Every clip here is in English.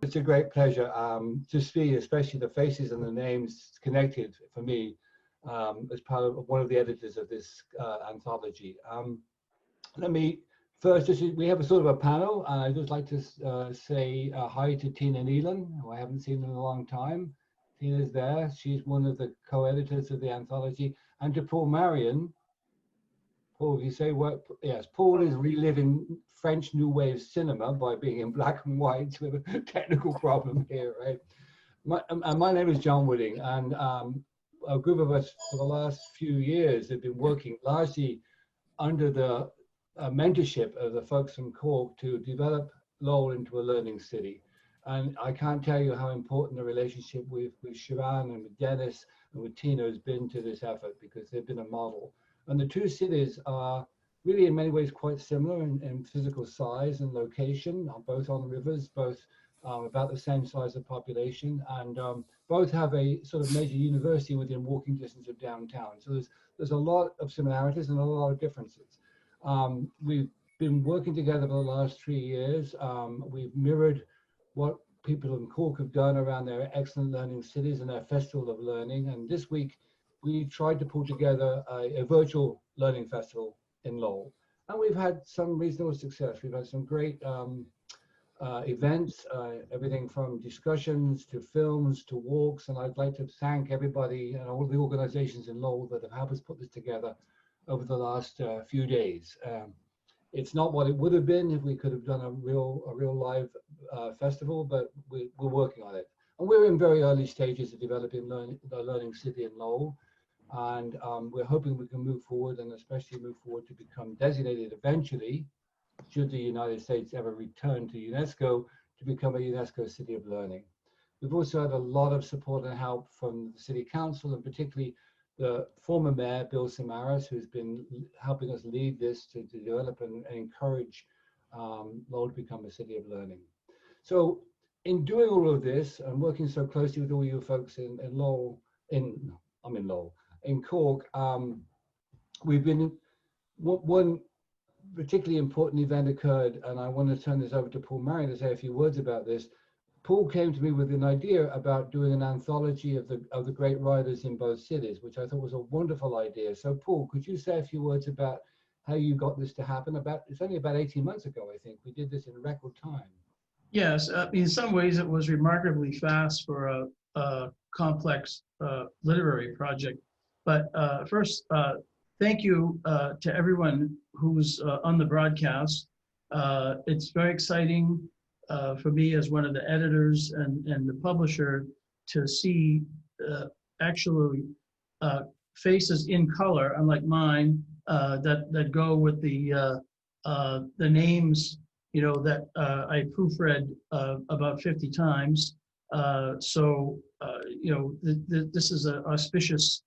it's a great pleasure to see, especially the faces and the names connected for me as part of one of the editors of this anthology. Let me first, we have a sort of a panel, and I'd just like to say hi to Tina Nealon, who I haven't seen in a long time. Tina's there. She's one of the co-editors of the anthology. And to Paul Marion. Paul, if you say what? Yes, Paul is reliving French New Wave cinema by being in black and white. We have a technical problem here, right? My name is John Wooding, and a group of us for the last few years have been working largely under the mentorship of the folks from Cork to develop Lowell into a learning city. And I can't tell you how important the relationship with Sharon and with Dennis and with Tina has been to this effort, because they've been a model. And the two cities are really in many ways quite similar in physical size and location, both on the rivers, both about the same size of population, and both have a sort of major university within walking distance of downtown. So there's a lot of similarities and a lot of differences. We've been working together for the last 3 years. We've mirrored what people in Cork have done around their excellent learning cities and their festival of learning. And this week, we tried to pull together a virtual learning festival in Lowell. And we've had some reasonable success. We've had some great events, everything from discussions to films to walks. And I'd like to thank everybody and all the organizations in Lowell that have helped us put this together over the last few days. It's not what it would have been if we could have done a real live festival, but we're working on it. And we're in very early stages of developing the learning city in Lowell. And we're hoping we can move forward, and especially move forward to become designated eventually, should the United States ever return to UNESCO, to become a UNESCO City of Learning. We've also had a lot of support and help from the City Council, and particularly the former mayor, Bill Samaras, who's been helping us lead this to develop and encourage Lowell to become a city of learning. So in doing all of this and working so closely with all you folks in Lowell, in Cork, we've been, one particularly important event occurred, and I want to turn this over to Paul Marion to say a few words about this. Paul came to me with an idea about doing an anthology of the great writers in both cities, which I thought was a wonderful idea. So Paul, could you say a few words about how you got this to happen? It's only about 18 months ago, I think. We did this in record time. Yes, in some ways it was remarkably fast for a complex literary project. But first, thank you to everyone who's on the broadcast. It's very exciting for me as one of the editors and the publisher to see actually faces in color, unlike mine, that go with the names, you know, that I proofread about 50 times. So, you know, this is an auspicious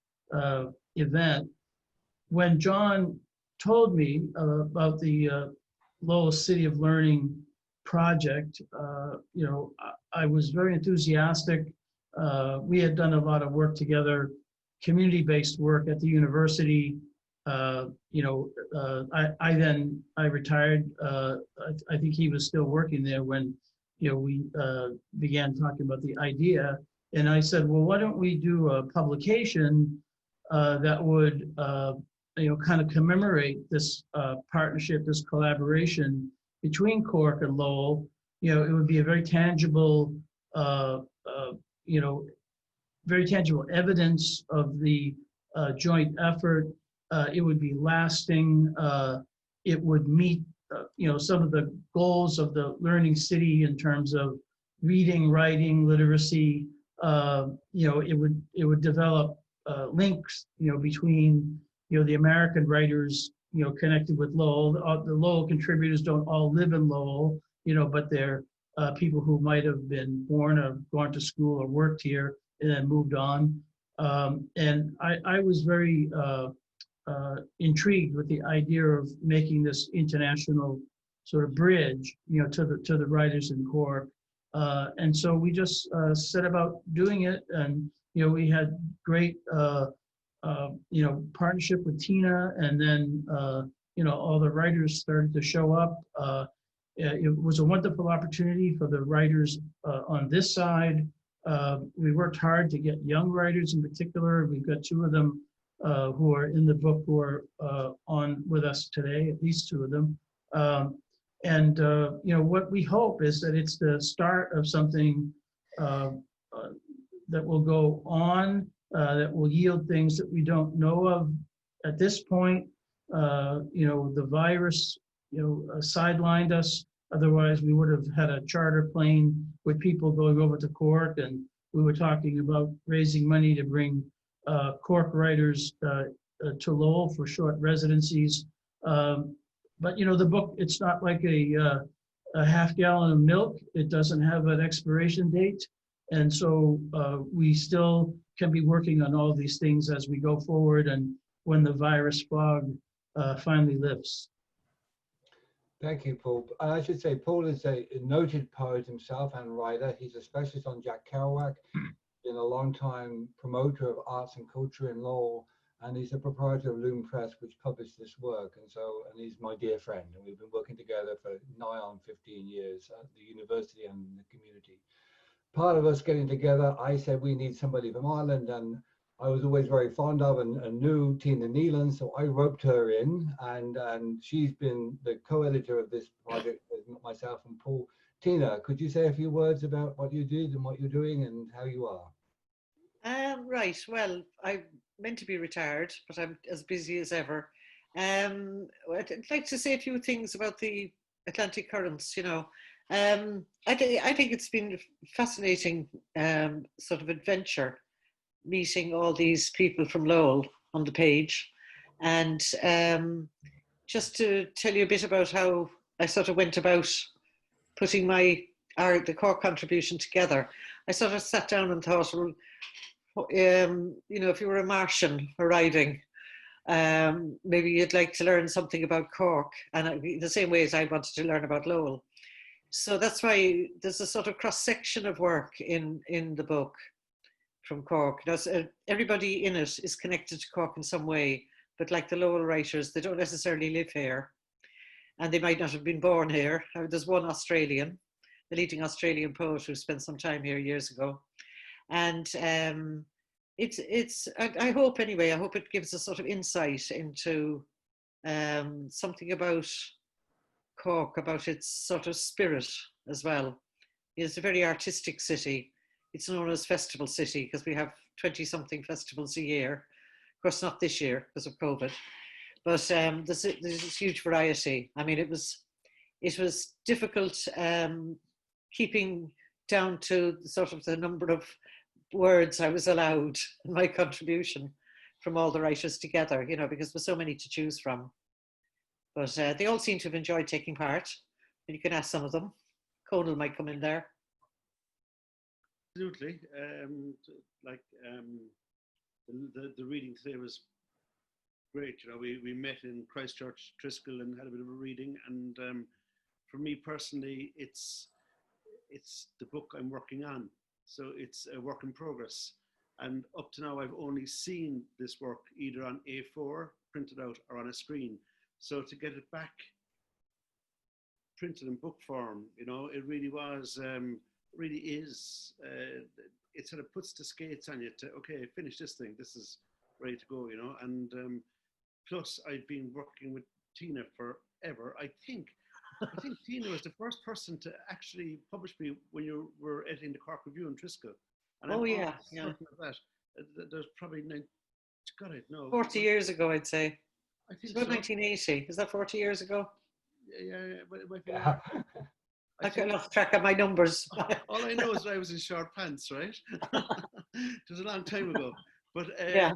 event. When John told me about the Lowell City of Learning project, you know, I was very enthusiastic. We had done a lot of work together, community-based work at the university. You know, I retired. I think he was still working there when, you know, we began talking about the idea. And I said, well, why don't we do a publication that would, you know, kind of commemorate this partnership, this collaboration between Cork and Lowell. You know, it would be a very tangible, you know, very tangible evidence of the joint effort. It would be lasting. It would meet, you know, some of the goals of the learning city in terms of reading, writing, literacy. You know, it would develop links, you know, between, you know, the American writers, you know, connected with Lowell. The Lowell contributors don't all live in Lowell, you know, but they're people who might have been born or gone to school or worked here and then moved on. And I was very intrigued with the idea of making this international sort of bridge, you know, to the writers in Cork. And so we just set about doing it, and you know, we had great you know, partnership with Tina, and then you know, all the writers started to show up. It was a wonderful opportunity for the writers on this side. We worked hard to get young writers in particular. We've got two of them who are in the book who are on with us today, at least two of them. What we hope is that it's the start of something that will go on, that will yield things that we don't know of at this point. The virus, sidelined us. Otherwise, we would have had a charter plane with people going over to Cork, and we were talking about raising money to bring Cork writers to Lowell for short residencies. But the book, it's not like a half gallon of milk. It doesn't have an expiration date. And so we still can be working on all these things as we go forward and when the virus fog finally lifts. Thank you, Paul. And I should say, Paul is a noted poet himself and writer. He's a specialist on Jack Kerouac, been a long-time promoter of arts and culture in Lowell, and he's the proprietor of Loom Press, which published this work. And he's my dear friend, and we've been working together for nigh on 15 years at the university and the community. Part of us getting together, I said we need somebody from Ireland, and I was always very fond of and knew Tina Nealon, so I roped her in, and she's been the co-editor of this project with myself and Paul. Tina, could you say a few words about what you did and what you're doing and how you are? Right, well, I'm meant to be retired, but I'm as busy as ever. I'd like to say a few things about the Atlantic currents, I think it's been a fascinating sort of adventure, meeting all these people from Lowell on the page. And just to tell you a bit about how I sort of went about putting the Cork contribution together, I sort of sat down and thought, well, if you were a Martian arriving, maybe you'd like to learn something about Cork, and the same way as I wanted to learn about Lowell. So that's why there's a sort of cross-section of work in the book from Cork. Everybody in it is connected to Cork in some way, but like the Lowell writers, they don't necessarily live here, and they might not have been born here. There's one Australian, the leading Australian poet who spent some time here years ago. And I hope anyway, I hope it gives a sort of insight into something about Cork, about its sort of spirit as well. It's a very artistic city. It's known as Festival City because we have 20-something festivals a year. Of course, not this year because of COVID, but there's this huge variety. I mean, it was difficult keeping down to sort of the number of words I was allowed in my contribution from all the writers together, because there's so many to choose from. But they all seem to have enjoyed taking part. And you can ask some of them. Conal might come in there. Absolutely. The reading today was great. We met in Christchurch, Triskel, and had a bit of a reading. And for me personally, it's the book I'm working on. So it's a work in progress. And up to now, I've only seen this work either on A4, printed out, or on a screen. So to get it back printed in book form, it really was, really is, it sort of puts the skates on you to, okay, finish this thing, this is ready to go, and plus I've been working with Tina forever. I think Tina was the first person to actually publish me when you were editing the Cork Review in Triskel. And oh, yeah. Of that. There's probably, 40 years ago, I'd say. I think it's about so. 1980. Is that 40 years ago? Yeah. But it might be, I lost track of my numbers. All I know is that I was in short pants, right? It was a long time ago. But yeah.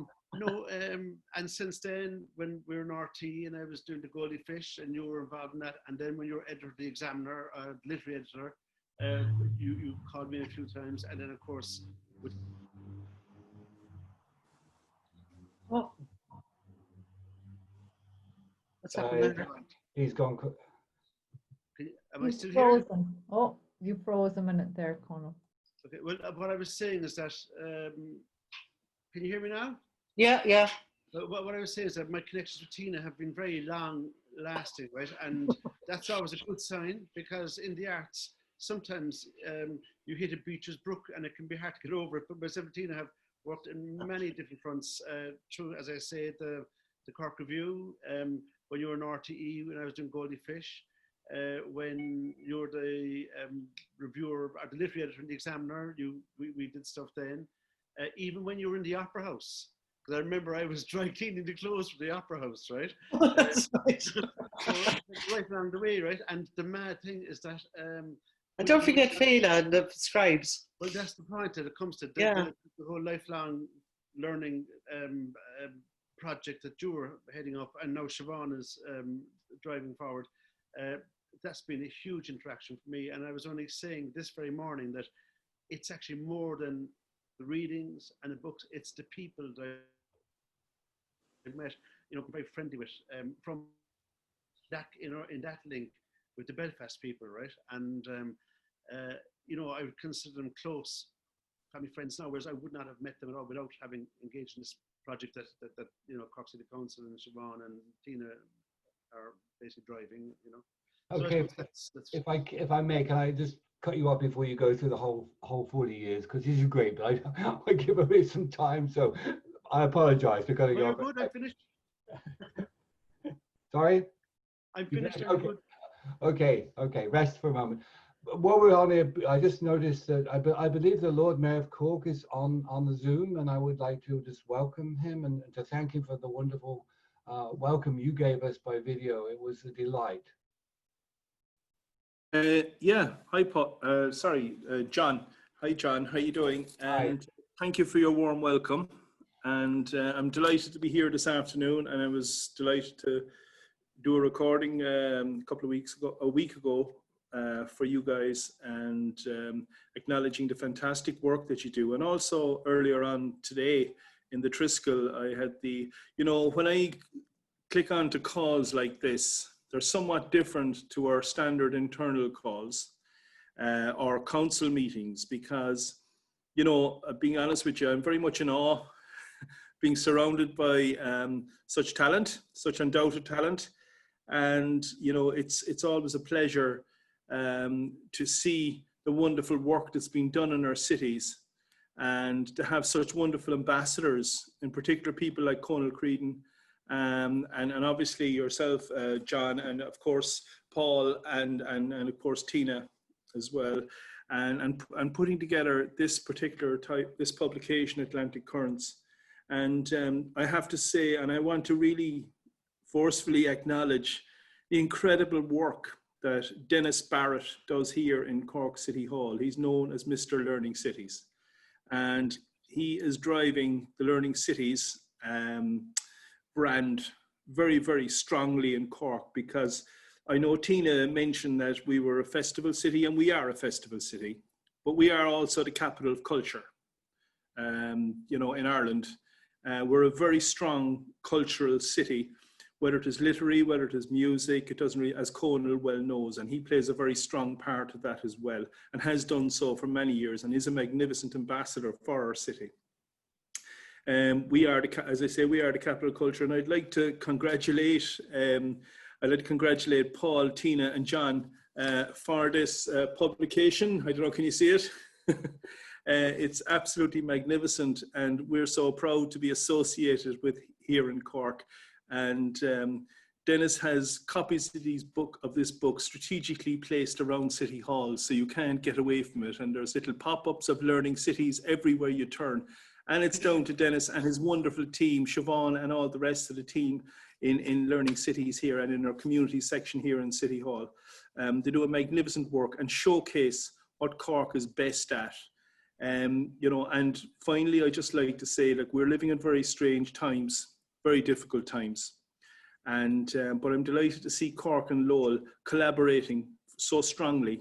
And since then, when we were in RT and I was doing the Goldie Fish and you were involved in that, and then when you were editor of the Examiner, literary editor, you called me a few times, and then of course with. Oh. What's happened there? He's gone. Am I still here? Oh, you froze a minute there, Conal. Okay. Well, what I was saying is that. Can you hear me now? Yeah. What I was saying is that my connections with Tina have been very long lasting, right? And that's always a good sign, because in the arts, sometimes you hit a beacher's brook and it can be hard to get over it. But myself and Tina have worked in many different fronts through, as I say, the Cork Review, when you were in RTE, when I was doing Goldie Fish, when you were the reviewer, or the literary editor in the Examiner, we did stuff then. Even when you were in the Opera House, because I remember I was dry cleaning the clothes for the Opera House, right? That's right. So right along the way, right? And the mad thing is that And don't forget Fela and the scribes. well, that's the point that it comes to Yeah. the whole lifelong learning project that you were heading up, and now Siobhan is driving forward. That's been a huge interaction for me, and I was only saying this very morning that it's actually more than the readings and the books. It's the people that I've met, you know, very friendly with, from that, you know, in that link with the Belfast people, right? And you know, I would consider them close family friends now, whereas I would not have met them at all without having engaged in this project that you know, Cork City Council and Siobhan and Tina are basically driving, you know. So Okay, that's if I may, can I just cut you off before you go through the whole 40 years, because this is great, but I give away some time, so I apologize for cutting you you're off. good. I'm finished. Sorry? I'm finished. I'm Okay. good. Okay, rest for a moment. While we're on here, I just noticed that I believe the Lord Mayor of Cork is on the Zoom, and I would like to just welcome him and to thank him for the wonderful welcome you gave us by video. It was a delight. Yeah, hi Paul. John. Hi John, how you doing? Hi. And thank you for your warm welcome. And I'm delighted to be here this afternoon, and I was delighted to do a recording a week ago for you guys, and acknowledging the fantastic work that you do. And also earlier on today in the Triskel, I had the, you know, when I click on to calls like this, they're somewhat different to our standard internal calls or council meetings, because, you know, being honest with you, I'm very much in awe being surrounded by such talent, such undoubted talent. And, you know, it's always a pleasure to see the wonderful work that's being done in our cities, and to have such wonderful ambassadors, in particular people like Conal Creedon, and obviously yourself, John, and of course Paul, and of course Tina as well, and putting together this particular this publication, Atlantic Currents. And I have to say, and I want to really forcefully acknowledge the incredible work that Dennis Barrett does here in Cork City Hall. He's known as Mr. Learning Cities, and he is driving the Learning Cities brand very, very strongly in Cork, because I know Tina mentioned that we were a festival city, and we are a festival city, but we are also the capital of culture. You know, in Ireland, we're a very strong cultural city, whether it is literary, whether it is music. It doesn't really, as Conal well knows, and he plays a very strong part of that as well, and has done so for many years, and is a magnificent ambassador for our city. We are, as I say, we are the capital of culture, and I'd like to congratulate, Paul, Tina, and John for this publication. I don't know, can you see it? It's absolutely magnificent, and we're so proud to be associated with here in Cork. And Dennis has copies of this book strategically placed around City Hall, so you can't get away from it. And there's little pop-ups of learning cities everywhere you turn. And it's down to Dennis and his wonderful team, Siobhan and all the rest of the team in Learning Cities here and in our community section here in City Hall. They do a magnificent work and showcase what Cork is best at. You know, and finally, I just like to say that we're living in very strange times, very difficult times. And, but I'm delighted to see Cork and Lowell collaborating so strongly,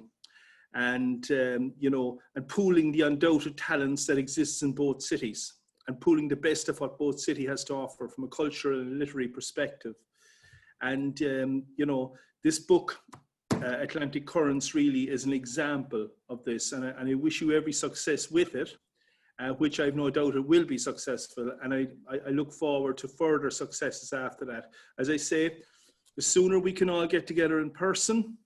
and you know, and pooling the undoubted talents that exists in both cities, and pooling the best of what both city has to offer from a cultural and literary perspective. And you know, this book, Atlantic Currents, really is an example of this, and I wish you every success with it, which I've no doubt it will be successful, and I look forward to further successes after that. As I say, The sooner we can all get together in person,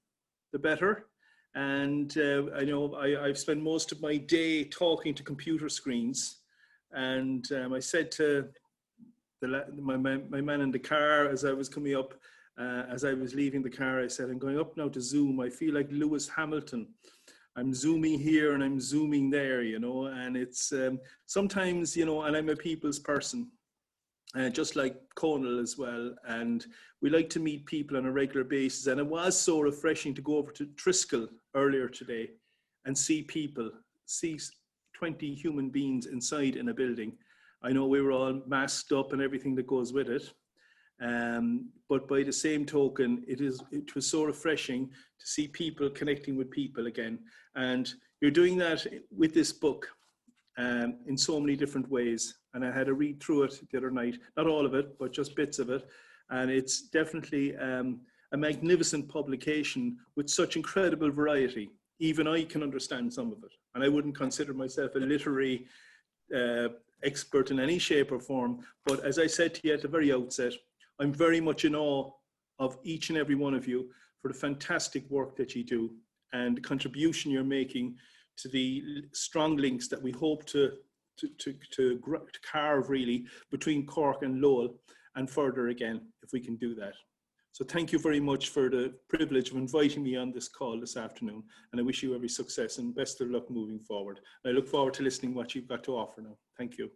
the better. And I know I've spent most of my day talking to computer screens. And I said to my man in the car as I was coming up, as I was leaving the car, I said, I'm going up now to Zoom. I feel like Lewis Hamilton. I'm zooming here and I'm zooming there, you know, and it's sometimes, you know, and I'm a people's person, just like Conal as well. And we like to meet people on a regular basis. And it was so refreshing to go over to Triskel earlier today and see people, see 20 human beings inside in a building. I know we were all masked up and everything that goes with it. But by the same token, it was so refreshing to see people connecting with people again. And you're doing that with this book in so many different ways. And I had a read through it the other night, not all of it, but just bits of it. And it's definitely a magnificent publication with such incredible variety. Even I can understand some of it. And I wouldn't consider myself a literary expert in any shape or form. But as I said to you at the very outset, I'm very much in awe of each and every one of you for the fantastic work that you do and the contribution you're making to the strong links that we hope to carve really between Cork and Lowell and further again, if we can do that. So thank you very much for the privilege of inviting me on this call this afternoon. And I wish you every success and best of luck moving forward. I look forward to listening to what you've got to offer now. Thank you.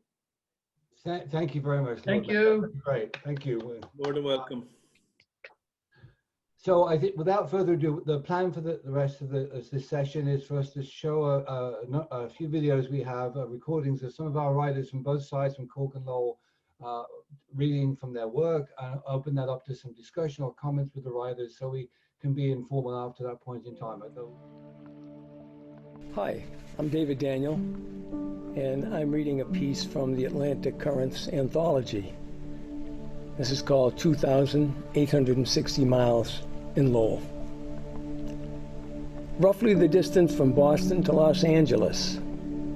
Thank you very much. Thank you. Great, thank you. More than welcome. So I think without further ado, the plan for the rest of this session is for us to show a few videos we have, recordings of some of our writers from both sides, from Cork and Lowell, reading from their work, and open that up to some discussion or comments with the writers so we can be informal after that point in time. Hi, I'm David Daniel, and I'm reading a piece from the Atlantic Currents anthology. This is called 2,860 Miles in Lowell. Roughly the distance from Boston to Los Angeles,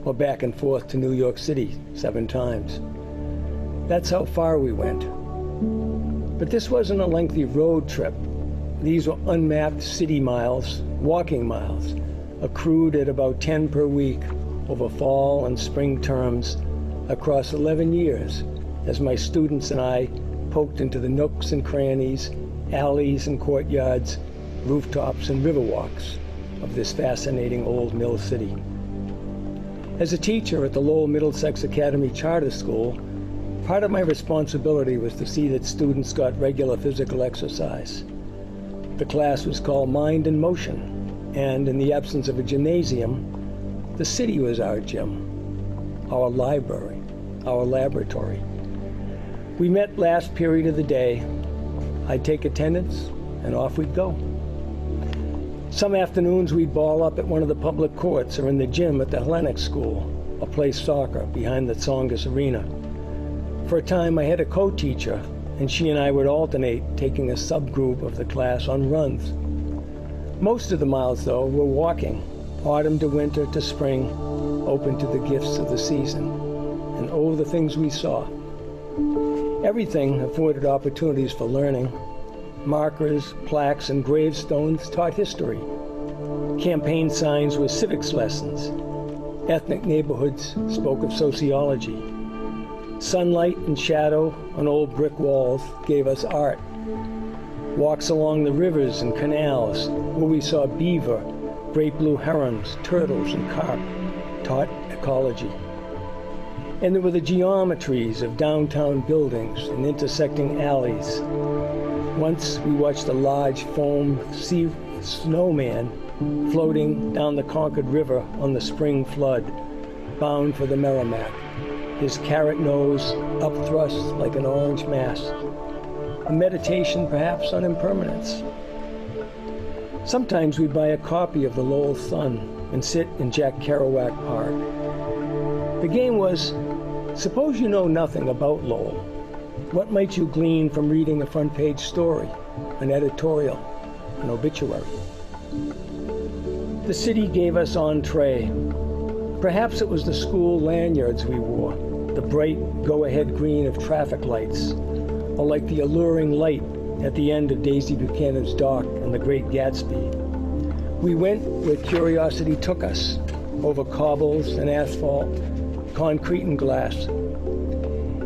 or back and forth to New York City 7 times. That's how far we went. But this wasn't a lengthy road trip. These were unmapped city miles, walking miles, accrued at about 10 per week over fall and spring terms across 11 years as my students and I poked into the nooks and crannies, alleys and courtyards, rooftops and riverwalks of this fascinating old mill city. As a teacher at the Lowell Middlesex Academy Charter School, part of my responsibility was to see that students got regular physical exercise. The class was called Mind in Motion, and in the absence of a gymnasium, the city was our gym, our library, our laboratory. We met last period of the day. I'd take attendance, and off we'd go. Some afternoons we'd ball up at one of the public courts or in the gym at the Hellenic School, or play soccer behind the Tsongas Arena. For a time I had a co-teacher, and she and I would alternate taking a subgroup of the class on runs. Most of the miles, though, were walking, autumn to winter to spring, open to the gifts of the season. And oh, the things we saw. Everything afforded opportunities for learning. Markers, plaques, and gravestones taught history. Campaign signs were civics lessons. Ethnic neighborhoods spoke of sociology. Sunlight and shadow on old brick walls gave us art. Walks along the rivers and canals where we saw beaver, great blue herons, turtles, and carp taught ecology. And there were the geometries of downtown buildings and intersecting alleys. Once we watched a large foam sea snowman floating down the Concord River on the spring flood, bound for the Merrimack, his carrot nose upthrust like an orange mask. A meditation perhaps on impermanence. Sometimes we'd buy a copy of the Lowell Sun and sit in Jack Kerouac Park. The game was, suppose you know nothing about Lowell. What might you glean from reading a front-page story, an editorial, an obituary? The city gave us entree. Perhaps it was the school lanyards we wore, the bright go-ahead green of traffic lights, or like the alluring light at the end of Daisy Buchanan's Dock and The Great Gatsby. We went where curiosity took us, over cobbles and asphalt, concrete and glass.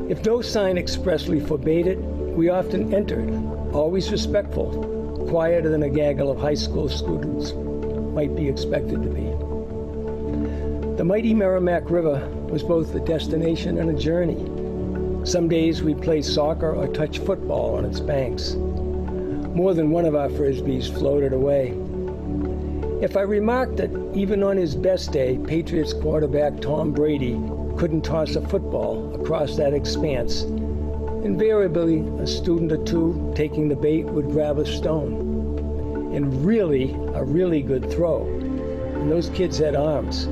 If no sign expressly forbade it, we often entered, always respectful, quieter than a gaggle of high school students might be expected to be. The mighty Merrimack River was both a destination and a journey. Some days we'd play soccer or touch football on its banks. More than one of our frisbees floated away. If I remarked that even on his best day, Patriots quarterback Tom Brady couldn't toss a football across that expanse, invariably a student or two taking the bait would grab a stone. And really, a really good throw, and those kids had arms,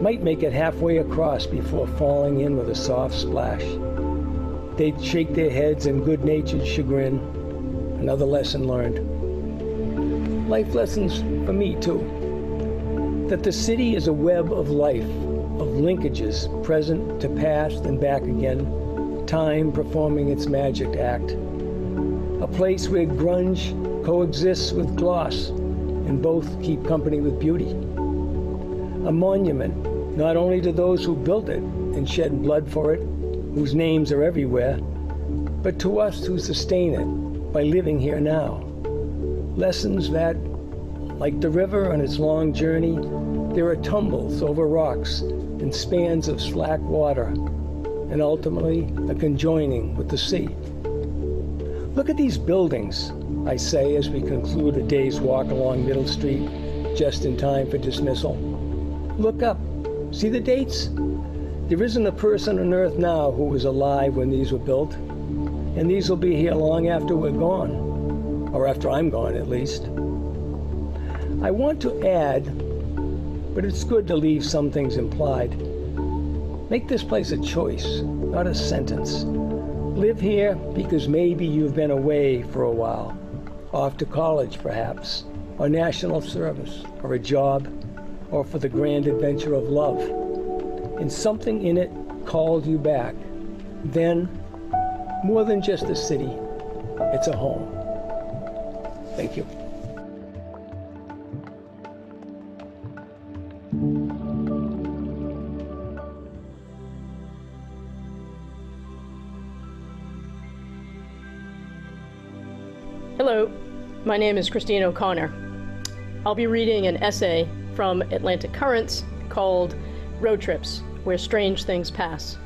might make it halfway across before falling in with a soft splash. They'd shake their heads in good-natured chagrin. Another lesson learned. Life lessons for me, too. That the city is a web of life, of linkages, present to past and back again, time performing its magic act. A place where grunge coexists with gloss, and both keep company with beauty. A monument, not only to those who built it and shed blood for it, whose names are everywhere, but to us who sustain it by living here now. Lessons that, like the river on its long journey, there are tumbles over rocks and spans of slack water, and ultimately a conjoining with the sea. Look at these buildings, I say as we conclude a day's walk along Middle Street, just in time for dismissal. Look up. See the dates? There isn't a person on earth now who was alive when these were built, and these will be here long after we're gone. Or after I'm gone, at least. I want to add, but it's good to leave some things implied. Make this place a choice, not a sentence. Live here because maybe you've been away for a while, off to college perhaps, or national service, or a job, or for the grand adventure of love. And something in it called you back. Then, more than just a city, it's a home. Thank you. Hello, my name is Christine O'Connor. I'll be reading an essay from Atlantic Currents called Road Trips, Where Strange Things Pass.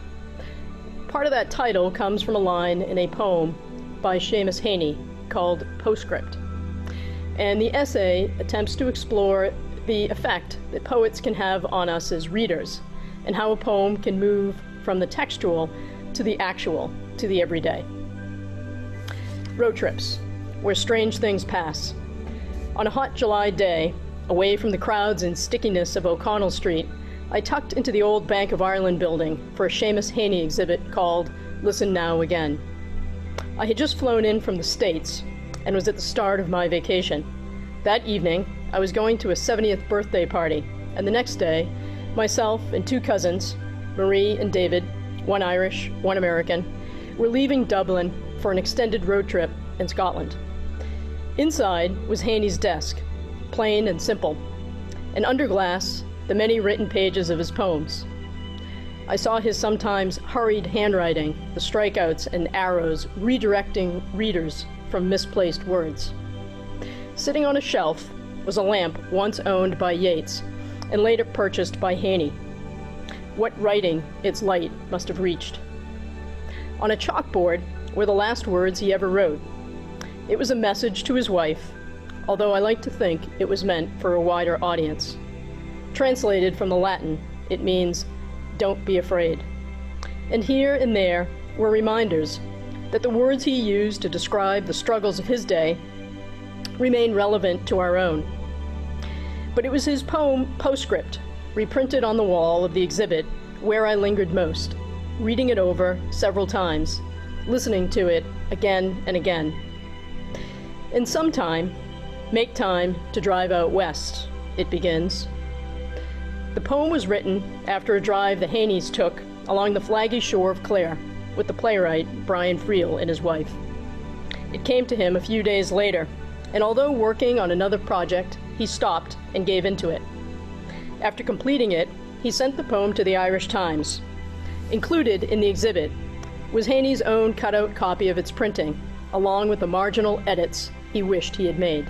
Part of that title comes from a line in a poem by Seamus Heaney called Postscript. And the essay attempts to explore the effect that poets can have on us as readers, and how a poem can move from the textual to the actual, to the everyday. Road trips, where strange things pass. On a hot July day, away from the crowds and stickiness of O'Connell Street, I tucked into the old Bank of Ireland building for a Seamus Heaney exhibit called Listen Now Again. I had just flown in from the States and was at the start of my vacation. That evening, I was going to a 70th birthday party, and the next day, myself and two cousins, Marie and David, one Irish, one American, were leaving Dublin for an extended road trip in Scotland. Inside was Heaney's desk, plain and simple, and under glass, the many written pages of his poems. I saw his sometimes hurried handwriting, the strikeouts and arrows redirecting readers from misplaced words. Sitting on a shelf was a lamp once owned by Yeats and later purchased by Heaney. What writing its light must have reached. On a chalkboard were the last words he ever wrote. It was a message to his wife, although I like to think it was meant for a wider audience. Translated from the Latin, it means, "Don't be afraid." And here and there were reminders that the words he used to describe the struggles of his day remain relevant to our own. But it was his poem Postscript, reprinted on the wall of the exhibit, where I lingered most, reading it over several times, listening to it again and again. And sometime, make time to drive out west, it begins. The poem was written after a drive the Heaneys took along the flaggy shore of Clare with the playwright Brian Friel and his wife. It came to him a few days later, and although working on another project, he stopped and gave into it. After completing it, he sent the poem to the Irish Times. Included in the exhibit was Haney's own cutout copy of its printing, along with the marginal edits he wished he had made.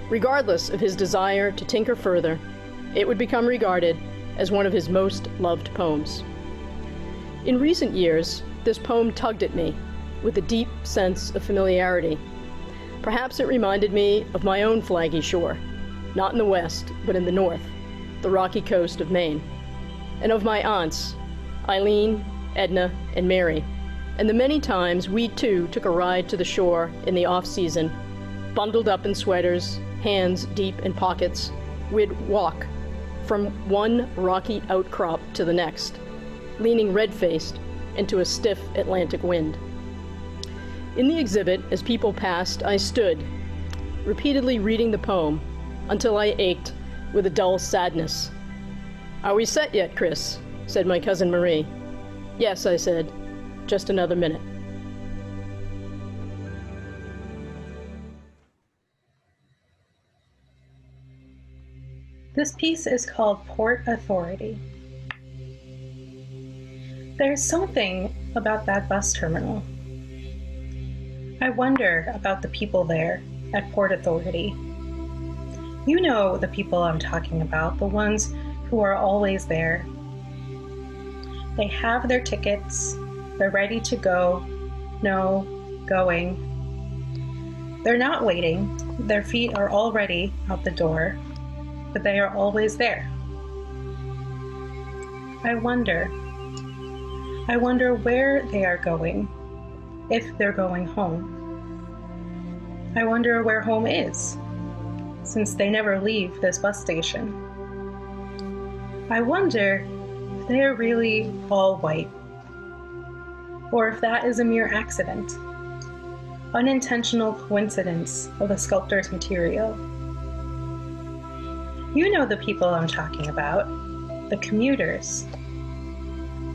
Regardless of his desire to tinker further, it would become regarded as one of his most loved poems. In recent years, this poem tugged at me with a deep sense of familiarity. Perhaps it reminded me of my own flaggy shore, not in the west, but in the north, the rocky coast of Maine, and of my aunts, Eileen, Edna, and Mary, and the many times we too took a ride to the shore in the off-season, bundled up in sweaters, hands deep in pockets. We'd walk from one rocky outcrop to the next, leaning red-faced into a stiff Atlantic wind. In the exhibit, as people passed, I stood, repeatedly reading the poem until I ached with a dull sadness. "Are we set yet, Chris?" said my cousin Marie. "Yes," I said, "just another minute." This piece is called Port Authority. There's something about that bus terminal. I wonder about the people there at Port Authority. You know the people I'm talking about, the ones who are always there. They have their tickets, they're ready to go, going. They're not waiting, their feet are already out the door, but they are always there. I wonder where they are going, if they're going home. I wonder where home is, since they never leave this bus station. I wonder if they are really all white, or if that is a mere accident, unintentional coincidence of the sculptor's material. You know the people I'm talking about, the commuters,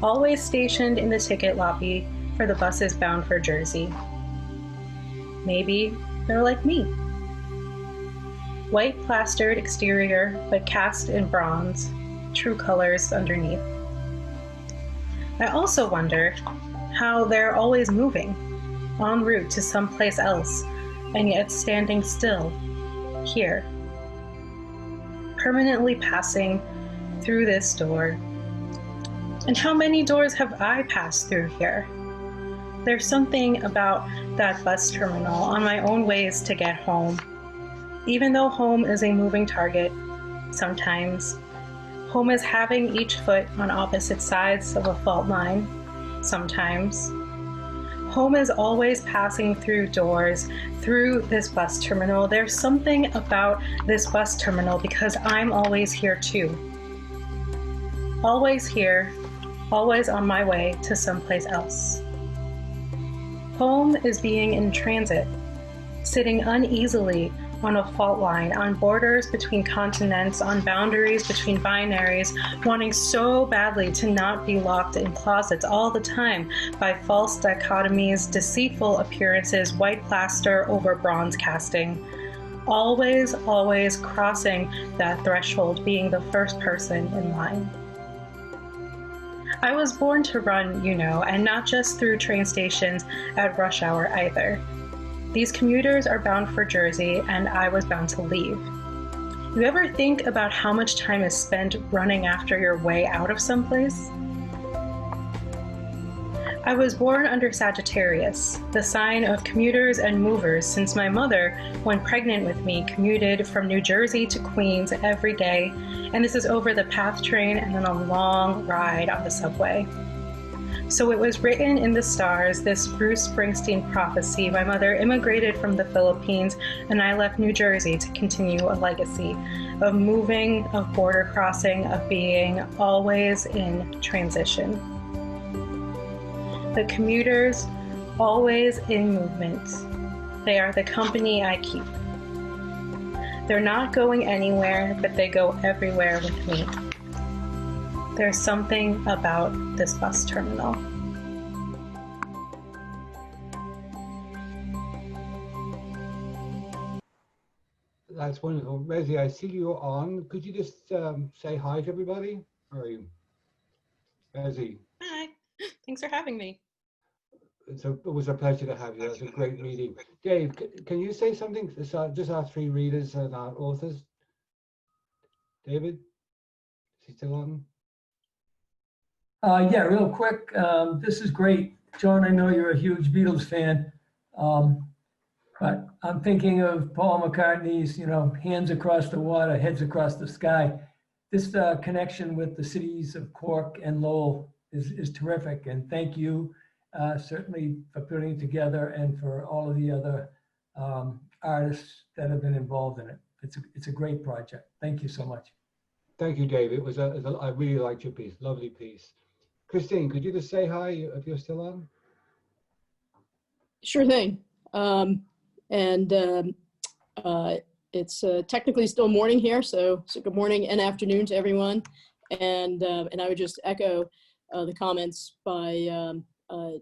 always stationed in the ticket lobby for the buses bound for Jersey. Maybe they're like me. White plastered exterior, but cast in bronze, true colors underneath. I also wonder how they're always moving, en route to someplace else, and yet standing still, here. Permanently passing through this door. And how many doors have I passed through here? There's something about that bus terminal on my own ways to get home. Even though home is a moving target, sometimes. Home is having each foot on opposite sides of a fault line, sometimes. Home is always passing through doors, through this bus terminal. There's something about this bus terminal because I'm always here too. Always here, always on my way to someplace else. Home is being in transit, sitting uneasily on a fault line, on borders between continents, on boundaries between binaries, wanting so badly to not be locked in closets all the time by false dichotomies, deceitful appearances, white plaster over bronze casting. Always, always crossing that threshold, being the first person in line. I was born to run, you know, and not just through train stations at rush hour either. These commuters are bound for Jersey, and I was bound to leave. You ever think about how much time is spent running after your way out of someplace? I was born under Sagittarius, the sign of commuters and movers, since my mother, when pregnant with me, commuted from New Jersey to Queens every day, and this is over the PATH train and then a long ride on the subway. So it was written in the stars, this Bruce Springsteen prophecy. My mother immigrated from the Philippines, and I left New Jersey to continue a legacy of moving, of border crossing, of being always in transition. The commuters, always in movement. They are the company I keep. They're not going anywhere, but they go everywhere with me. There's something about this bus terminal. That's wonderful. Resi, I see you're on. Could you just say hi to everybody? Or are you? Resi. Hi, thanks for having me. It was a pleasure to have you. That's a great reading. Dave, can you say something? Just our three readers and our authors. David, is he still on? Yeah, real quick. This is great. John, I know you're a huge Beatles fan. But I'm thinking of Paul McCartney's, hands across the water, heads across the sky. This connection with the cities of Cork and Lowell is terrific. And thank you certainly for putting it together and for all of the other artists that have been involved in it. It's a great project. Thank you so much. Thank you, Dave. I really liked your piece. Lovely piece. Christine, could you just say hi if you're still on? Sure thing. It's technically still morning here, so good morning and afternoon to everyone. And I would just echo the comments by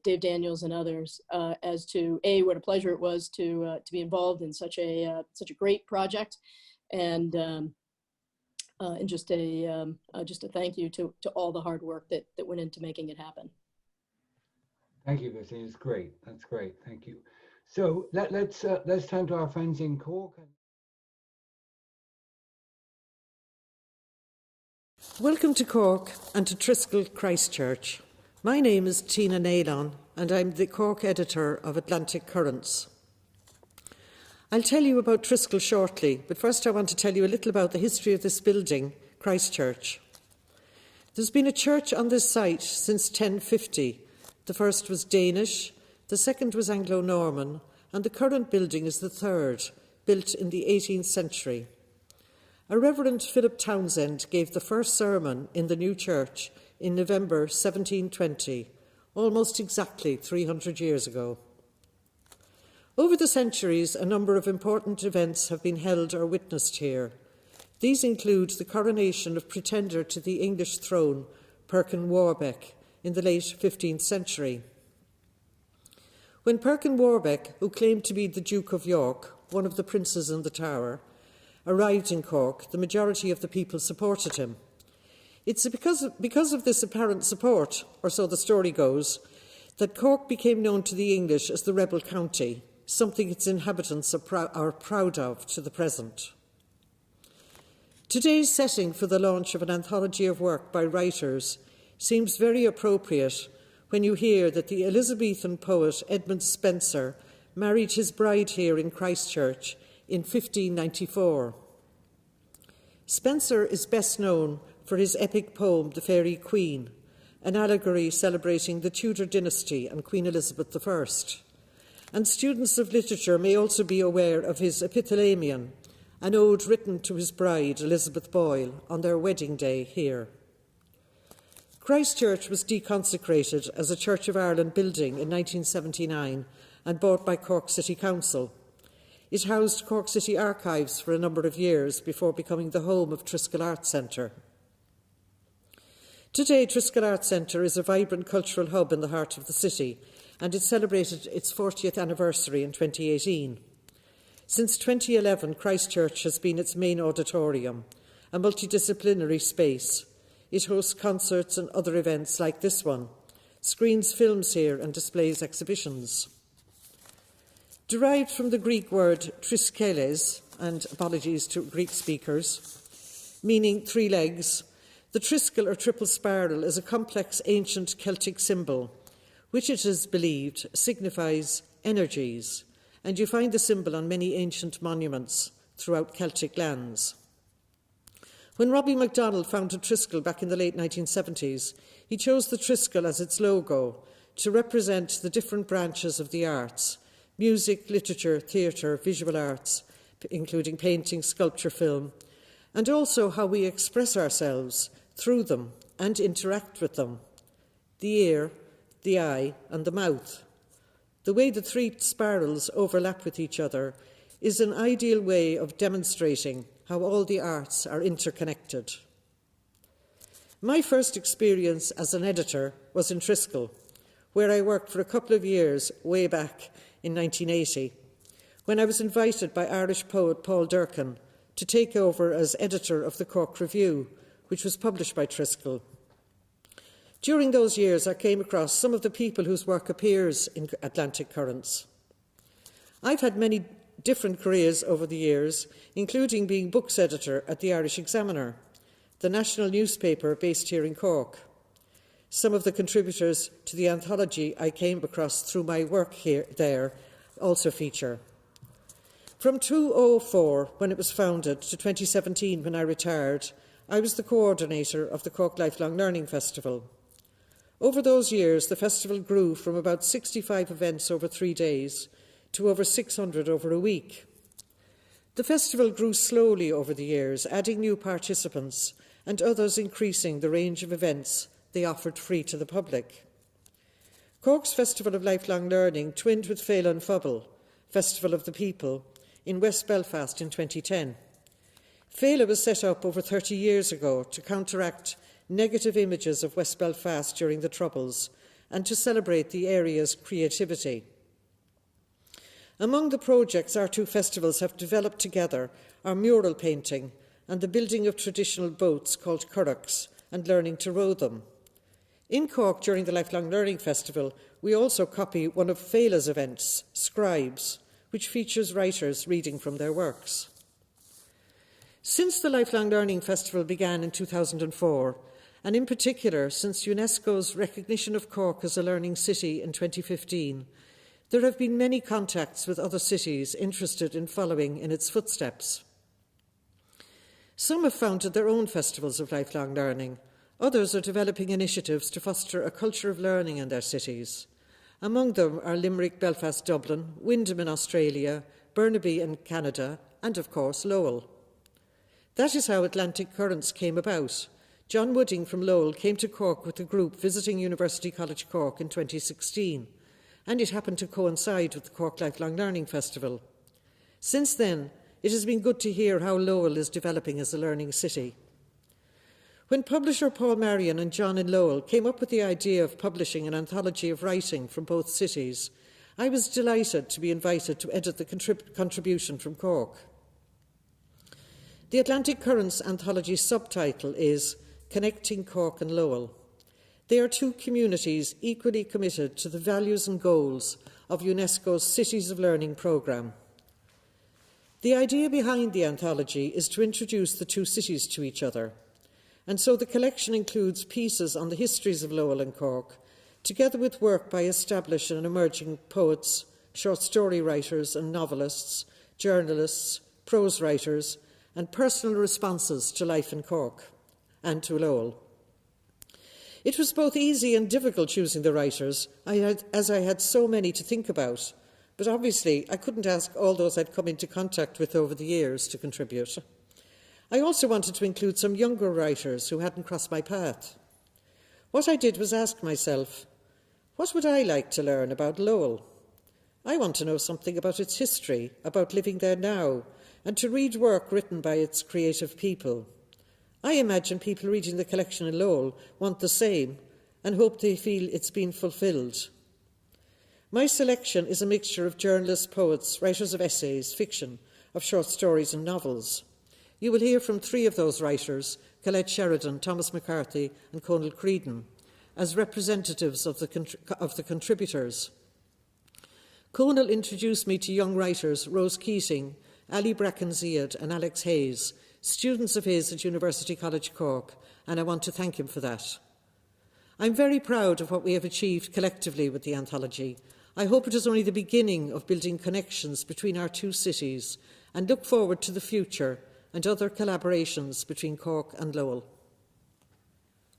Dave Daniels and others as to what a pleasure it was to be involved in such a great project, and just a thank you to all the hard work that went into making it happen. Thank you, Christine. It's great. That's great. Thank you. So let's turn to our friends in Cork. Welcome to Cork and to Triskel Christchurch. My name is Tina Nailon and I'm the Cork editor of Atlantic Currents. I'll tell you about Triskel shortly, but first I want to tell you a little about the history of this building, Christchurch. There's been a church on this site since 1050. The first was Danish, the second was Anglo-Norman, and the current building is the third, built in the 18th century. A Reverend Philip Townsend gave the first sermon in the new church in November 1720, almost exactly 300 years ago. Over the centuries, a number of important events have been held or witnessed here. These include the coronation of pretender to the English throne, Perkin Warbeck, in the late 15th century. When Perkin Warbeck, who claimed to be the Duke of York, one of the princes in the Tower, arrived in Cork, the majority of the people supported him. It's because of this apparent support, or so the story goes, that Cork became known to the English as the rebel county, something its inhabitants are proud of to the present. Today's setting for the launch of an anthology of work by writers seems very appropriate when you hear that the Elizabethan poet Edmund Spenser married his bride here in Christchurch in 1594. Spenser is best known for his epic poem The Fairy Queen, an allegory celebrating the Tudor dynasty and Queen Elizabeth I. And students of literature may also be aware of his Epithalamion, an ode written to his bride, Elizabeth Boyle, on their wedding day here. Christchurch was deconsecrated as a Church of Ireland building in 1979 and bought by Cork City Council. It housed Cork City Archives for a number of years before becoming the home of Triskel Arts Centre. Today, Triskel Arts Centre is a vibrant cultural hub in the heart of the city, and it celebrated its 40th anniversary in 2018. Since 2011, Christchurch has been its main auditorium, a multidisciplinary space. It hosts concerts and other events like this one, screens films here and displays exhibitions. Derived from the Greek word triskeles, and apologies to Greek speakers, meaning three legs, the triskel or triple spiral is a complex ancient Celtic symbol, which it is believed signifies energies, and you find the symbol on many ancient monuments throughout Celtic lands. When Robbie MacDonald founded Triskel back in the late 1970s, he chose the Triskel as its logo to represent the different branches of the arts: music, literature, theatre, visual arts, including painting, sculpture, film, and also how we express ourselves through them and interact with them: the ear, the eye, and the mouth. The way the three spirals overlap with each other is an ideal way of demonstrating how all the arts are interconnected. My first experience as an editor was in Triskel, where I worked for a couple of years way back in 1980, when I was invited by Irish poet Paul Durcan, to take over as editor of the Cork Review, which was published by Triskel. During those years, I came across some of the people whose work appears in Atlantic Currents. I've had many different careers over the years, including being books editor at the Irish Examiner, the national newspaper based here in Cork. Some of the contributors to the anthology I came across through my work there also feature. From 2004, when it was founded, to 2017, when I retired, I was the coordinator of the Cork Lifelong Learning Festival. Over those years, the festival grew from about 65 events over 3 days to over 600 over a week. The festival grew slowly over the years, adding new participants and others increasing the range of events they offered free to the public. Cork's Festival of Lifelong Learning twinned with Féile an Phobal, Festival of the People, in West Belfast in 2010. Féile was set up over 30 years ago to counteract negative images of West Belfast during the Troubles and to celebrate the area's creativity. Among the projects our two festivals have developed together are mural painting and the building of traditional boats called curraghs and learning to row them. In Cork, during the Lifelong Learning Festival, we also copy one of Féile's events, Scribes, which features writers reading from their works. Since the Lifelong Learning Festival began in 2004, and in particular since UNESCO's recognition of Cork as a learning city in 2015, there have been many contacts with other cities interested in following in its footsteps. Some have founded their own festivals of lifelong learning. Others are developing initiatives to foster a culture of learning in their cities. Among them are Limerick, Belfast, Dublin, Windham in Australia, Burnaby in Canada, and of course Lowell. That is how Atlantic Currents came about. John Wooding from Lowell came to Cork with a group visiting University College Cork in 2016, and it happened to coincide with the Cork Lifelong Learning Festival. Since then, it has been good to hear how Lowell is developing as a learning city. When publisher Paul Marion and John in Lowell came up with the idea of publishing an anthology of writing from both cities, I was delighted to be invited to edit the contribution from Cork. The Atlantic Currents anthology subtitle is Connecting Cork and Lowell. They are two communities equally committed to the values and goals of UNESCO's Cities of Learning programme. The idea behind the anthology is to introduce the two cities to each other, and so the collection includes pieces on the histories of Lowell and Cork, together with work by established and emerging poets, short story writers and novelists, journalists, prose writers, and personal responses to life in Cork and to Lowell. It was both easy and difficult choosing the writers, as I had so many to think about, but obviously I couldn't ask all those I'd come into contact with over the years to contribute. I also wanted to include some younger writers who hadn't crossed my path. What I did was ask myself, what would I like to learn about Lowell? I want to know something about its history, about living there now, and to read work written by its creative people. I imagine people reading the collection in Lowell want the same and hope they feel it's been fulfilled. My selection is a mixture of journalists, poets, writers of essays, fiction, of short stories and novels. You will hear from three of those writers, Colette Sheridan, Thomas McCarthy and Conal Creedon, as representatives of the contributors. Conal introduced me to young writers Rose Keating, Ali Bracken-Ziad and Alex Hayes, students of his at University College Cork, and I want to thank him for that. I'm very proud of what we have achieved collectively with the anthology. I hope it is only the beginning of building connections between our two cities and look forward to the future and other collaborations between Cork and Lowell.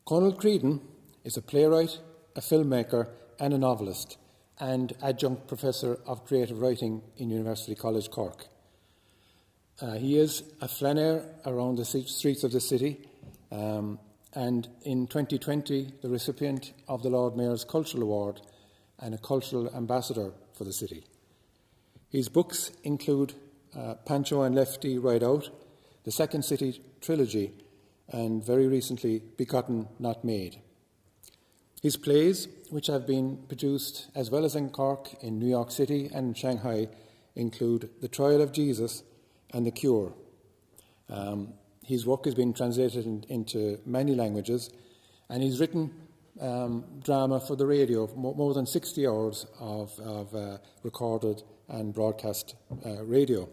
Conal Creedon is a playwright, a filmmaker and a novelist and adjunct professor of creative writing in University College Cork. He is a flaneur around the streets of the city and in 2020 the recipient of the Lord Mayor's Cultural Award and a cultural ambassador for the city. His books include Pancho and Lefty Ride Out, the Second City Trilogy, and very recently, Begotten Not Made. His plays, which have been produced as well as in Cork, in New York City and Shanghai, include The Trial of Jesus and The Cure. His work has been translated into many languages, and he's written drama for the radio, more than 60 hours of recorded and broadcast radio.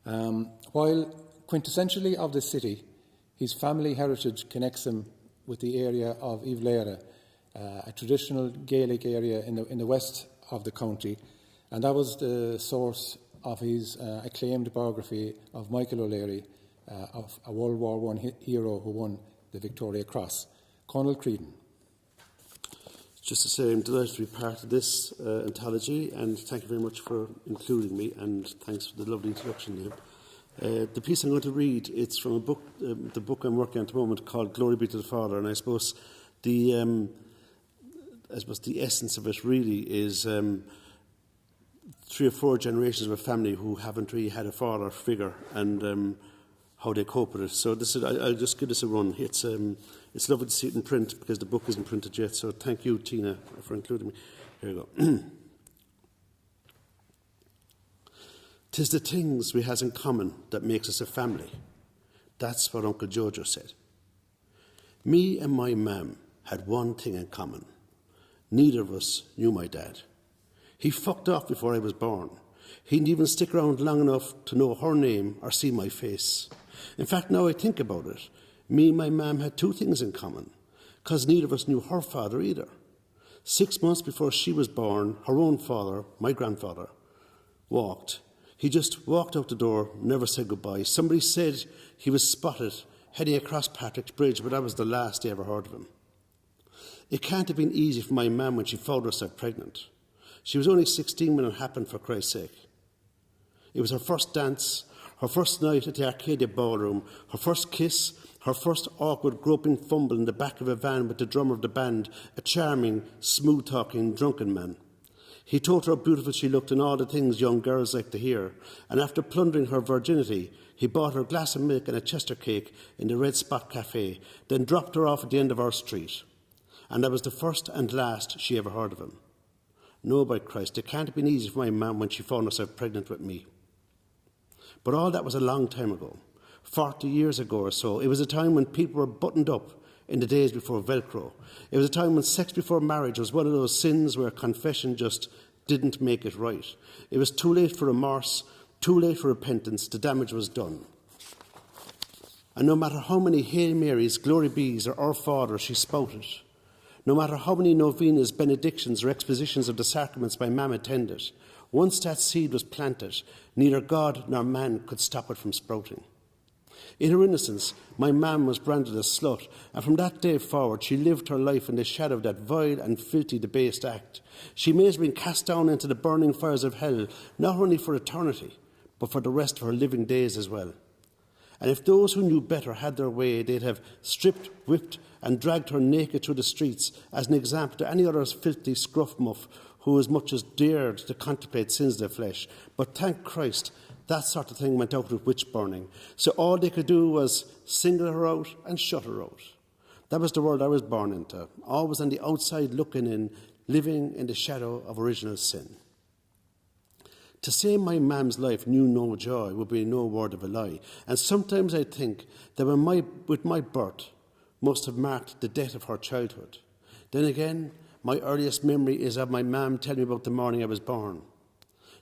While quintessentially of the city, his family heritage connects him with the area of Ivlera, a traditional Gaelic area in the west of the county, and that was the source of his acclaimed biography of Michael O'Leary, of a World War I hero who won the Victoria Cross. Conal Creedon. Just to say, I'm delighted to be part of this anthology, and thank you very much for including me, and thanks for the lovely introduction, Liam. The piece I'm going to read, it's from a book, the book I'm working on at the moment, called Glory Be to the Father, and I suppose the essence of it really is 3 or 4 generations of a family who haven't really had a father figure, and how they cope with it. So I'll just give this a run. It's lovely to see it in print because the book isn't printed yet. So thank you, Tina, for including me. Here we go. 'Tis the things we has in common that makes us a family. That's what Uncle Jojo said. Me and my mam had one thing in common. Neither of us knew my dad. He fucked off before I was born. He didn't even stick around long enough to know her name or see my face. In fact, now I think about it, me and my mam had 2 things in common, because neither of us knew her father either. 6 months before she was born, her own father, my grandfather, walked. He just walked out the door, never said goodbye. Somebody said he was spotted heading across Patrick's Bridge, but that was the last they ever heard of him. It can't have been easy for my mam when she found herself pregnant. She was only 16 when it happened, for Christ's sake. It was her first dance, her first night at the Arcadia Ballroom, her first kiss, her first awkward groping fumble in the back of a van with the drummer of the band, a charming, smooth-talking, drunken man. He told her how beautiful she looked and all the things young girls like to hear, and after plundering her virginity, he bought her a glass of milk and a Chester cake in the Red Spot Cafe, then dropped her off at the end of our street. And that was the first and last she ever heard of him. No, by Christ, it can't have been easy for my mam when she found herself pregnant with me. But all that was a long time ago, 40 years ago or so. It was a time when people were buttoned up in the days before Velcro. It was a time when sex before marriage was one of those sins where confession just didn't make it right. It was too late for remorse, too late for repentance. The damage was done. And no matter how many Hail Marys, Glory Bees, or Our Father she spouted, no matter how many novenas, benedictions, or expositions of the sacraments my mam attended, once that seed was planted, neither God nor man could stop it from sprouting. In her innocence, my mam was branded a slut, and from that day forward she lived her life in the shadow of that vile and filthy debased act. She may have been cast down into the burning fires of hell, not only for eternity, but for the rest of her living days as well. And if those who knew better had their way, they'd have stripped, whipped, and dragged her naked through the streets as an example to any other filthy scruff muff who as much as dared to contemplate sins of their flesh. But thank Christ, that sort of thing went out with witch burning. So all they could do was single her out and shut her out. That was the world I was born into, always on the outside looking in, living in the shadow of original sin. To say my mam's life knew no joy would be no word of a lie. And sometimes I think that with my birth must have marked the death of her childhood. Then again, my earliest memory is of my mam telling me about the morning I was born.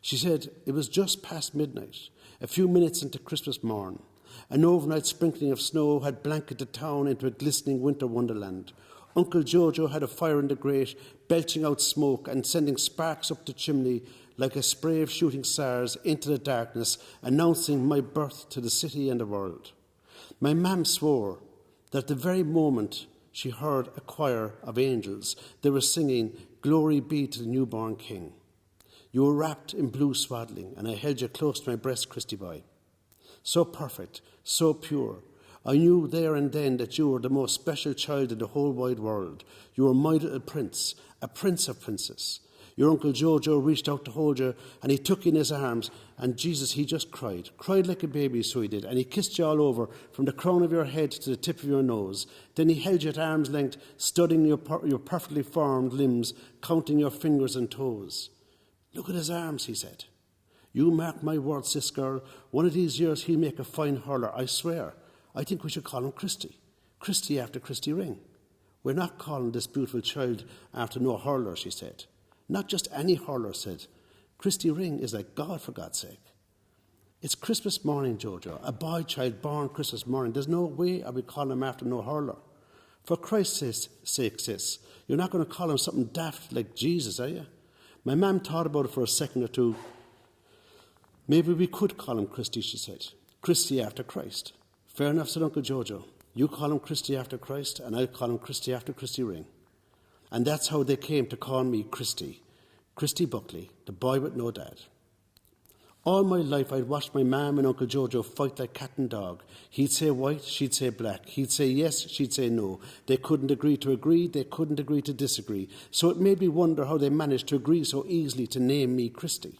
She said it was just past midnight, a few minutes into Christmas morn. An overnight sprinkling of snow had blanketed the town into a glistening winter wonderland. Uncle Jojo had a fire in the grate, belching out smoke and sending sparks up the chimney like a spray of shooting stars into the darkness, announcing my birth to the city and the world. My mam swore that at the very moment she heard a choir of angels, they were singing, "Glory be to the newborn King." You were wrapped in blue swaddling, and I held you close to my breast, Christy boy. So perfect, so pure. I knew there and then that you were the most special child in the whole wide world. You were my little prince, a prince of princes. Your Uncle Jojo reached out to hold you, and he took you in his arms, and Jesus, he just cried like a baby, so he did, and he kissed you all over, from the crown of your head to the tip of your nose. Then he held you at arm's length, studying your perfectly formed limbs, counting your fingers and toes. Look at his arms, he said. You mark my words, sis girl, one of these years he'll make a fine hurler, I swear. I think we should call him Christy. Christy after Christy Ring. We're not calling this beautiful child after no hurler, she said. Not just any hurler, said. Christy Ring is like God, for God's sake. It's Christmas morning, Jojo. A boy child born Christmas morning. There's no way I would call him after no hurler. For Christ's sake, sis, you're not going to call him something daft like Jesus, are you? My mum thought about it for a second or two. Maybe we could call him Christy, she said. Christy after Christ. Fair enough, said Uncle Jojo. You call him Christy after Christ, and I'll call him Christy after Christy Ring. And that's how they came to call me Christy. Christy Buckley, the boy with no dad. All my life I'd watched my mum and Uncle Jojo fight like cat and dog. He'd say white, she'd say black. He'd say yes, she'd say no. They couldn't agree to agree, they couldn't agree to disagree. So it made me wonder how they managed to agree so easily to name me Christy.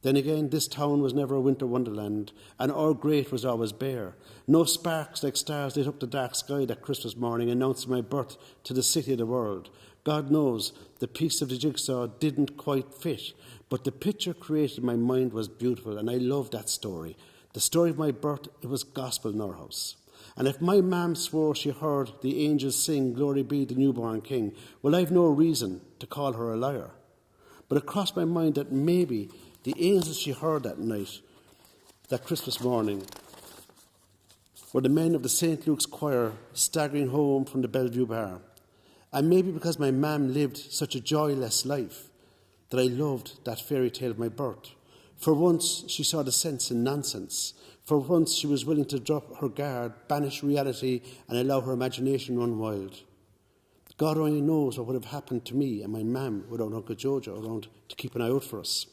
Then again, this town was never a winter wonderland, and our grate was always bare. No sparks like stars lit up the dark sky that Christmas morning, announcing my birth to the city of the world. God knows, the piece of the jigsaw didn't quite fit, but the picture created in my mind was beautiful, and I loved that story. The story of my birth, it was gospel in our house. And if my mam swore she heard the angels sing, Glory be the newborn King, well, I've no reason to call her a liar. But it crossed my mind that maybe the angels she heard that night, that Christmas morning, were the men of the St. Luke's choir staggering home from the Bellevue bar. And maybe because my mam lived such a joyless life, that I loved that fairy tale of my birth. For once she saw the sense in nonsense. For once she was willing to drop her guard, banish reality, and allow her imagination run wild. God only knows what would have happened to me and my mam without Uncle Jojo around to keep an eye out for us.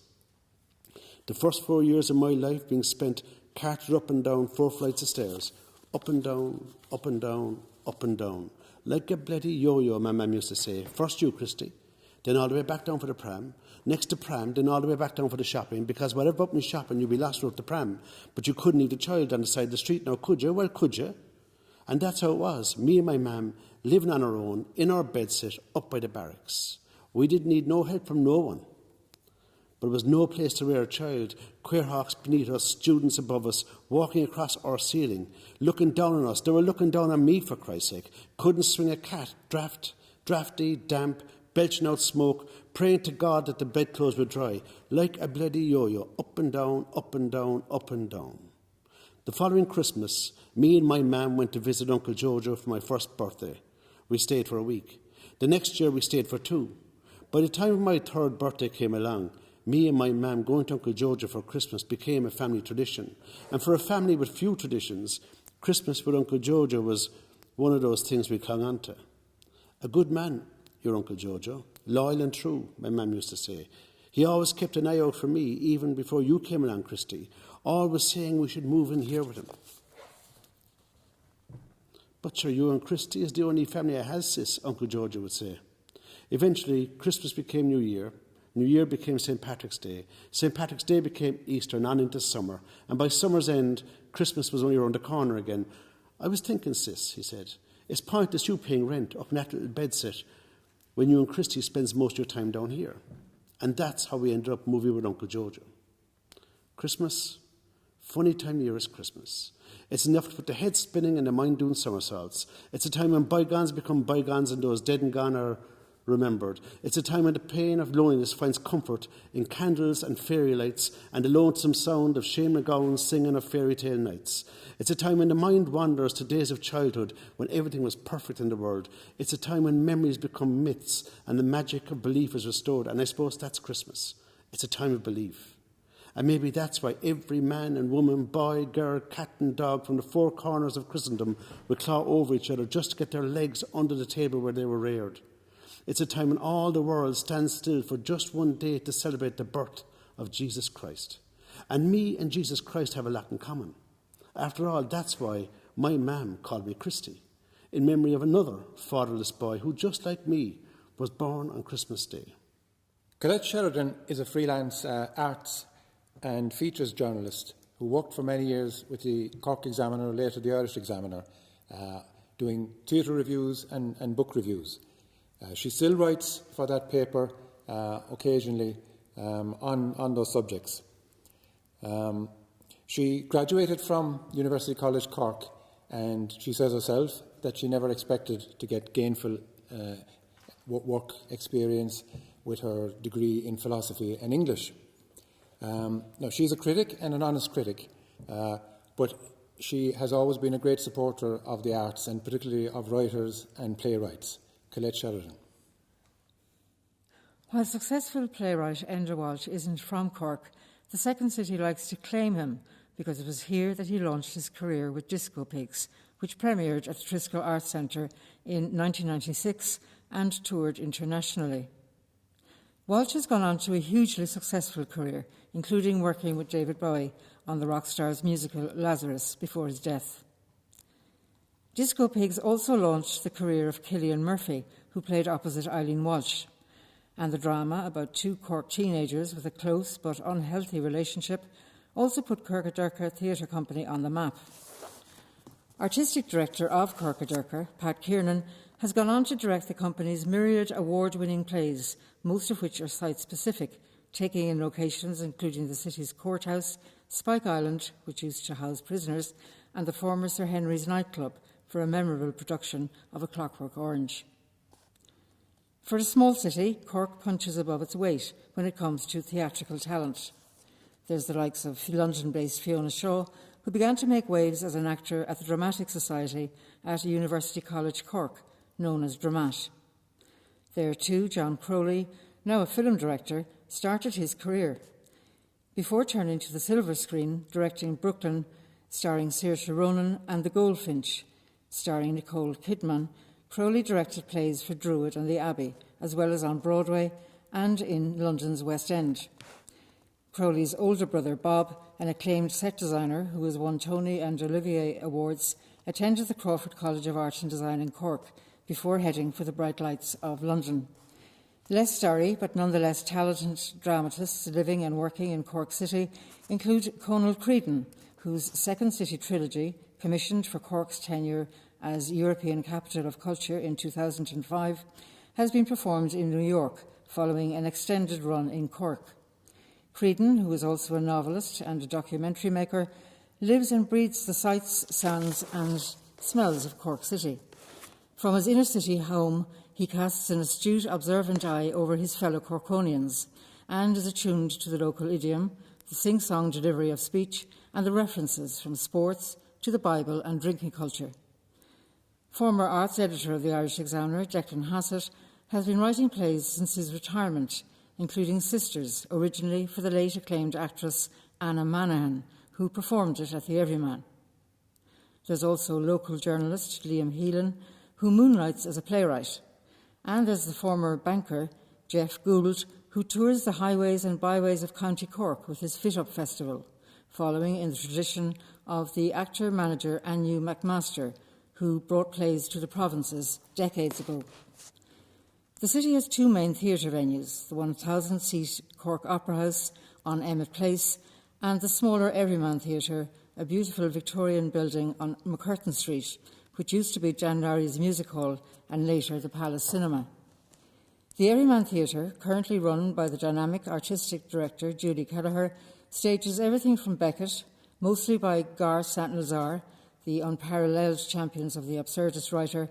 The first 4 years of my life being spent carted up and down 4 flights of stairs, up and down, up and down, up and down, like a bloody yo-yo, my mam used to say. First you, Christy, then all the way back down for the pram, next the pram, then all the way back down for the shopping, because whatever up in shopping, you'd be lost without the pram. But you couldn't leave the child on the side of the street now, could you? Well, could you? And that's how it was. Me and my mam living on our own, in our bedsit, up by the barracks. We didn't need no help from no one. But there was no place to rear a child. Queerhawks beneath us, students above us, walking across our ceiling, looking down on us. They were looking down on me, for Christ's sake. Couldn't swing a cat, drafty, damp, belching out smoke, praying to God that the bedclothes would dry, like a bloody yo-yo, up and down, up and down, up and down. The following Christmas, me and my mam went to visit Uncle Jojo for my first birthday. We stayed for a week. The next year we stayed for 2. By the time my 3rd birthday came along, me and my mam going to Uncle Jojo for Christmas became a family tradition. And for a family with few traditions, Christmas with Uncle Jojo was one of those things we clung on to. A good man, your Uncle Jojo, loyal and true, my mam used to say. He always kept an eye out for me, even before you came along, Christy, always saying we should move in here with him. But sure, you and Christy is the only family I has, sis, Uncle Jojo would say. Eventually, Christmas became New Year. New Year became St. Patrick's Day. St. Patrick's Day became Easter and on into summer. And by summer's end, Christmas was only around the corner again. I was thinking, sis, he said, it's pointless you paying rent up in that little bedsit when you and Christy spends most of your time down here. And that's how we ended up moving with Uncle Jojo. Christmas, funny time of year is Christmas. It's enough to put the head spinning and the mind doing somersaults. It's a time when bygones become bygones and those dead and gone are remembered. It's a time when the pain of loneliness finds comfort in candles and fairy lights and the lonesome sound of Shane McGowan singing of fairy tale nights. It's a time when the mind wanders to days of childhood when everything was perfect in the world. It's a time when memories become myths and the magic of belief is restored. And I suppose that's Christmas. It's a time of belief. And maybe that's why every man and woman, boy, girl, cat and dog from the 4 corners of Christendom will claw over each other just to get their legs under the table where they were reared. It's a time when all the world stands still for just one day to celebrate the birth of Jesus Christ. And me and Jesus Christ have a lot in common. After all, that's why my mam called me Christy, in memory of another fatherless boy who, just like me, was born on Christmas Day. Colette Sheridan is a freelance arts and features journalist who worked for many years with the Cork Examiner, later the Irish Examiner, doing theatre reviews and book reviews. She still writes for that paper occasionally on those subjects. She graduated from University College Cork, and she says herself that she never expected to get gainful work experience with her degree in philosophy and English. Now, she's a critic and an honest critic, but she has always been a great supporter of the arts, and particularly of writers and playwrights. Colette Sheridan. While successful playwright Enda Walsh isn't from Cork, the second city likes to claim him because it was here that he launched his career with Disco Pigs, which premiered at the Triskel Arts Centre in 1996 and toured internationally. Walsh has gone on to a hugely successful career, including working with David Bowie on the Rockstar's musical Lazarus before his death. Disco Pigs also launched the career of Cillian Murphy, who played opposite Eileen Walsh, and the drama about two Cork teenagers with a close but unhealthy relationship also put Corkadurka Theatre Company on the map. Artistic director of Corkadurka, Pat Kiernan, has gone on to direct the company's myriad award-winning plays, most of which are site-specific, taking in locations including the city's courthouse, Spike Island, which used to house prisoners, and the former Sir Henry's nightclub for a memorable production of A Clockwork Orange. For a small city, Cork punches above its weight when it comes to theatrical talent. There's the likes of London-based Fiona Shaw, who began to make waves as an actor at the Dramatic Society at University College Cork, known as Dramat. There too, John Crowley, now a film director, started his career. Before turning to the silver screen, directing Brooklyn, starring Saoirse Ronan, and The Goldfinch, starring Nicole Kidman, Crowley directed plays for Druid and the Abbey, as well as on Broadway and in London's West End. Crowley's older brother, Bob, an acclaimed set designer who has won Tony and Olivier Awards, attended the Crawford College of Art and Design in Cork before heading for the bright lights of London. Less starry, but nonetheless talented dramatists living and working in Cork City include Conal Creedon, whose Second City trilogy, commissioned for Cork's tenure as European Capital of Culture in 2005, has been performed in New York following an extended run in Cork. Creedon, who is also a novelist and a documentary maker, lives and breathes the sights, sounds and smells of Cork City. From his inner-city home, he casts an astute, observant eye over his fellow Corkonians and is attuned to the local idiom, the sing-song delivery of speech and the references from sports to the Bible and drinking culture. Former arts editor of the Irish Examiner, Declan Hassett, has been writing plays since his retirement, including Sisters, originally for the late acclaimed actress Anna Manahan, who performed it at the Everyman. There's also local journalist Liam Heelan, who moonlights as a playwright. And there's the former banker, Jeff Gould, who tours the highways and byways of County Cork with his Fit Up Festival, following in the tradition of the actor-manager Anu McMaster, who brought plays to the provinces decades ago. The city has two main theatre venues, the 1,000-seat Cork Opera House on Emmet Place and the smaller Everyman Theatre, a beautiful Victorian building on McCurtain Street, which used to be January's Music Hall and later the Palace Cinema. The Everyman Theatre, currently run by the dynamic artistic director Julie Kelleher, stages everything from Beckett, mostly by Gar St. Lazare, the unparalleled champions of the absurdist writer,